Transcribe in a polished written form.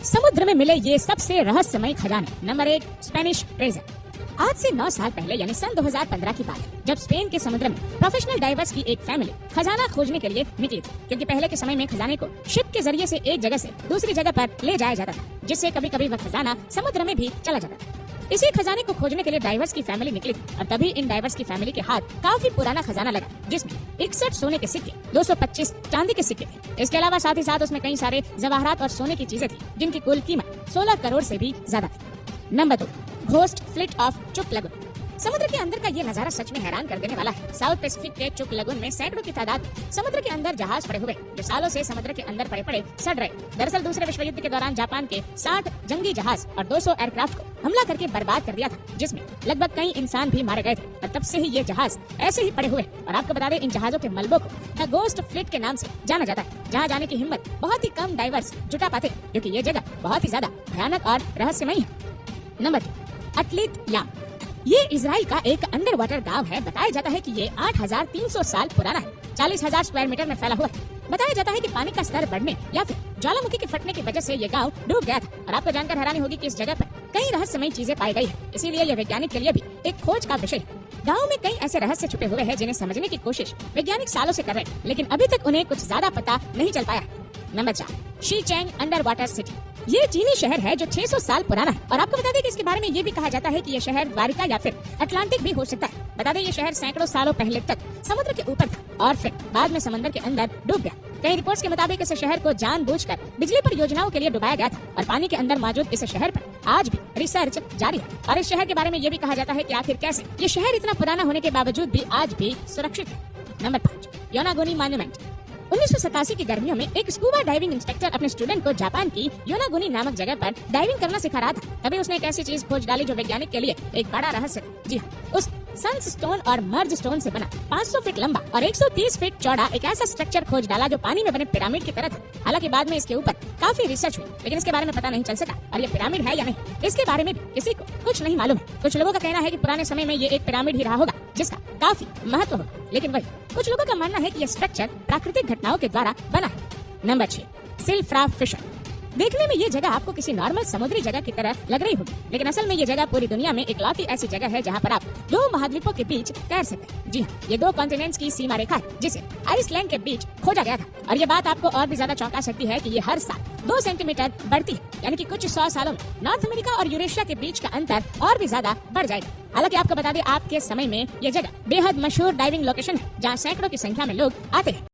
समुद्र में मिले ये सबसे रहस्यमय खजाने। Number 1, Spanish treasure. आज से 9 साल पहले यानी सन 2015 की बात है, जब स्पेन के समुद्र में प्रोफेशनल डाइवर्स की एक फैमिली खजाना खोजने के लिए निकली थी। क्योंकि पहले के समय में खजाने को शिप के जरिए से एक जगह से दूसरी जगह पर ले जाया जाता था, जिससे कभी कभी वह खजाना समुद्र में भी चला जाता था। इसी खजाने को खोजने के लिए डाइवर्स की फैमिली निकली थी और तभी इन डाइवर्स की फैमिली के हाथ काफी पुराना खजाना लगा, जिसमें 61 सोने के सिक्के, 225 चांदी के सिक्के थे। इसके अलावा साथ ही साथ उसमें कई सारे जवाहरात और सोने की चीजें थी, जिनकी कुल कीमत 16 करोड़ से भी ज्यादा थी। नंबर 2, घोस्ट फ्लीट ऑफ चुक लगून। समुद्र के अंदर का ये नजारा सच में हैरान कर देने वाला है। साउथ पैसिफिक के चुक लगून में सैकड़ों की तादाद में समुद्र के अंदर जहाज पड़े हुए, जो सालों से समुद्र के अंदर पड़े सड़ रहे। दरअसल दूसरे विश्व युद्ध के दौरान जापान के 60 जंगी जहाज और 200 एयरक्राफ्ट को हमला करके बर्बाद कर दिया था, जिसमें लगभग कई इंसान भी मारे गए थे। और तब से ही ये जहाज ऐसे ही पड़े हुए। और आपको बता दें, इन जहाजों के मलबों को द गोस्ट फ्लीट के नाम से जाना जाता है, जहाँ जाने की हिम्मत बहुत ही कम डाइवर्स जुटा पाते, क्योंकि ये जगह बहुत ही ज्यादा भयानक और रहस्यमयी है। नंबर 3, अटलीत याम। ये इजराइल का एक अंडर वाटर गाँव है। बताया जाता है कि ये 8,300 साल पुराना है, 40,000 स्क्वायर मीटर में फैला हुआ है। बताया जाता है कि पानी का स्तर बढ़ने या फिर ज्वालामुखी के फटने की वजह से ये गांव डूब गया था। और आपको जानकर हैरानी होगी कि इस जगह पर कई रहस्यमयी चीजें पाई गई है, इसीलिए यह वैज्ञानिक के लिए भी एक खोज का विषय है। गाँव में कई ऐसे रहस्य छुपे हुए हैं, जिन्हें समझने की कोशिश वैज्ञानिक सालों से कर रहे हैं, लेकिन अभी तक उन्हें कुछ ज्यादा पता नहीं चल पाया है। Number 4, Shicheng under water city. ये चीनी शहर है जो 600 साल पुराना है। और आपको बता दें कि इसके बारे में ये भी कहा जाता है कि ये शहर द्वारिका या फिर अटलांटिक भी हो सकता है। बता दें, ये शहर सैकड़ों सालों पहले तक समुद्र के ऊपर था और फिर बाद में समंदर के अंदर डूब गया। कई रिपोर्ट्स के मुताबिक इस शहर को जानबूझकर बिजली परियोजनाओं के लिए डुबाया गया था और पानी के अंदर मौजूद इस शहर पर आज भी रिसर्च जारी है। और इस शहर के बारे में ये भी कहा जाता है कि आखिर कैसे ये शहर इतना पुराना होने के बावजूद भी आज भी सुरक्षित है। Number 5, योनागोनी monument. 1987 की गर्मियों में एक स्कूबा डाइविंग इंस्ट्रक्टर अपने स्टूडेंट को जापान की योनागोनी नामक जगह पर डाइविंग करना सिखा रहा था। तभी उसने एक ऐसी चीज खोज डाली जो वैज्ञानिक के लिए एक बड़ा रहस्य था। जी हाँ, उस सन्स स्टोन और मर्ज स्टोन से बना 500 फीट लंबा और 130 फीट चौड़ा एक ऐसा स्ट्रक्चर खोज डाला जो पानी में बने पिरामिड की तरह था। हालांकि बाद में इसके ऊपर काफी रिसर्च हुई, लेकिन इसके बारे में पता नहीं चल सका और ये पिरामिड है या नहीं, इसके बारे में भी किसी को कुछ नहीं मालूम है। कुछ लोगों का कहना है कि पुराने समय में ये एक पिरामिड ही रहा होगा, जिसका काफी महत्व होगा, लेकिन वही कुछ लोगों का मानना है कि यह स्ट्रक्चर प्राकृतिक घटनाओं के द्वारा बना है। Number 6, Silfra fissure. देखने में ये जगह आपको किसी नॉर्मल समुद्री जगह की तरह लग रही होगी, लेकिन असल में ये जगह पूरी दुनिया में इकलौती ऐसी जगह है जहाँ पर आप 2 महाद्वीपों के बीच तैर सकते हैं। जी हाँ, ये 2 कॉन्टिनेंट्स की सीमा रेखा है, जिसे आइसलैंड के बीच खोजा गया था। और ये बात आपको और भी ज्यादा चौंका सकती है कि ये हर साल 2 सेंटीमीटर बढ़ती है, यानी कि कुछ 100 सालों में नॉर्थ अमेरिका और यूरेशिया के बीच का अंतर और भी ज्यादा बढ़ जाएगा। हालांकि आपको बता दें, आपके समय में ये जगह बेहद मशहूर डाइविंग लोकेशन है, जहाँ सैकड़ों की संख्या में लोग आते हैं।